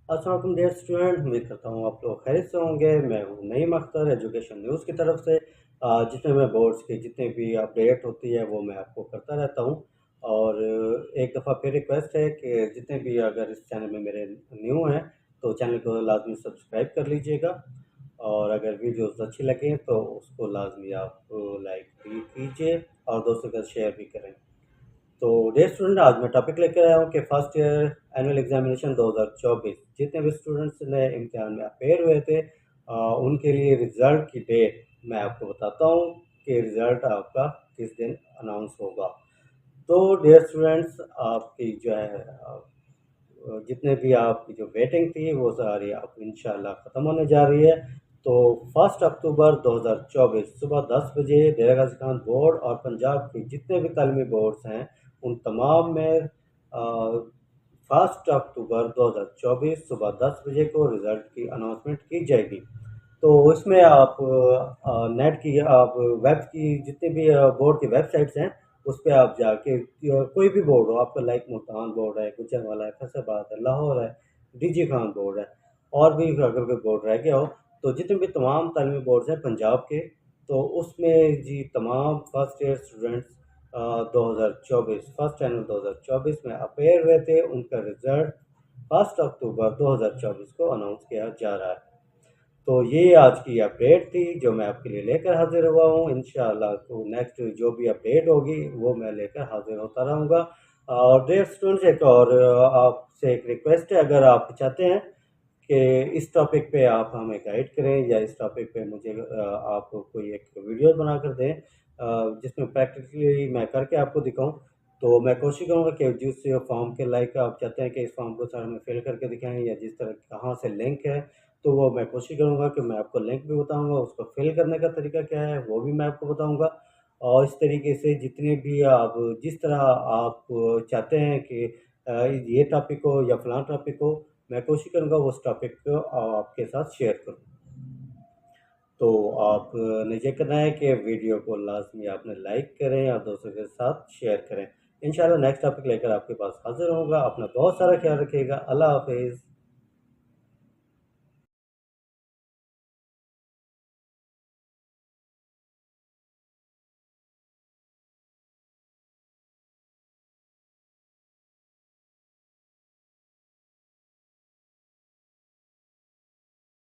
अस्सलाम वालेकुम dear student, उम्मीद करता हूँ आप लोग खैरियत से होंगे। मैं हूँ नईम अख्तर एजुकेशन न्यूज़ की तरफ से, जिसमें मैं बोर्ड्स की जितनी भी अपडेट होती है वो मैं आपको करता रहता हूँ। और एक दफ़ा फिर रिक्वेस्ट है कि जितने भी अगर इस चैनल में मेरे न्यू हैं तो चैनल को लाजमी सब्सक्राइब कर लीजिएगा, और अगर वीडियोस अच्छी लगें तो उसको लाजमी आप लाइक भी कीजिए और दोस्तों के साथ शेयर भी करें। तो डियर स्टूडेंट, आज मैं टॉपिक लेकर आया हूँ कि फर्स्ट ईयर एनुअल एग्जामिनेशन 2024 जितने भी स्टूडेंट्स ने इम्तिहान में अपेयर हुए थे, उनके लिए रिज़ल्ट की डेट मैं आपको बताता हूँ कि रिज़ल्ट आपका किस दिन अनाउंस होगा। तो डियर स्टूडेंट्स, आपकी जो है जितने भी आपकी जो वेटिंग थी वो सारी अब इंशाल्लाह ख़त्म होने जा रही है। तो 1 अक्टूबर 2024 सुबह 10 बजे डेरा गाज़ी खान बोर्ड और पंजाब के जितने भी तालीमी बोर्ड्स हैं उन तमाम में 1 अक्टूबर 2024 सुबह 10 बजे को रिज़ल्ट की अनाउंसमेंट की जाएगी। तो इसमें आप नेट की आप वेब की जितनी भी बोर्ड की वेबसाइट्स हैं उस पे आप जाके कोई भी बोर्ड हो आपका, लाइक मुल्तान बोर्ड है, गुजरांवाला है, फैसलाबाद है, लाहौर है, डीजी खान बोर्ड है, और भी अगर कोई बोर्ड रह गया हो तो जितने भी तमाम तालीमी बोर्ड्स हैं पंजाब के, तो उसमें जी तमाम first year students 2024 first annual 2024 में अपेयर हुए थे, उनका रिजल्ट 1 अक्टूबर 2024 को अनाउंस किया जा रहा है। तो ये आज की अपडेट थी जो मैं आपके लिए लेकर हाज़िर हुआ हूँ। इंशाअल्लाह तो नेक्स्ट जो भी अपडेट होगी वो मैं लेकर हाज़िर होता रहूँगा। और डियर स्टूडेंट्स, एक और आपसे एक रिक्वेस्ट है, अगर आप चाहते हैं कि इस टॉपिक पे आप हमें गाइड करें या इस टॉपिक पे मुझे आप कोई एक वीडियो बनाकर दें जिसमें प्रैक्टिकली मैं करके आपको दिखाऊँ, तो मैं कोशिश करूँगा कि जिस फॉर्म के लाइक आप चाहते हैं कि इस फॉर्म को सर हमें फिल करके दिखाएँ या जिस तरह कहाँ से लिंक है, तो वो मैं कोशिश करूँगा कि मैं आपको लिंक भी बताऊँगा, उसको फिल करने का तरीका क्या है वो भी मैं आपको बताऊँगा। और इस तरीके से जितने भी आप जिस तरह आप चाहते हैं कि ये टॉपिक हो या फ़लाँ टॉपिक हो, मैं कोशिश करूँगा उस टॉपिक को आपके साथ शेयर करूँ। तो आपने ये करना है कि वीडियो को लाज़मी आपने लाइक करें और दोस्तों के साथ शेयर करें। इंशाल्लाह नेक्स्ट टॉपिक लेकर आपके पास हाज़िर होऊँगा। अपना बहुत सारा ख़्याल रखिएगा। अल्लाह हाफ़िज़।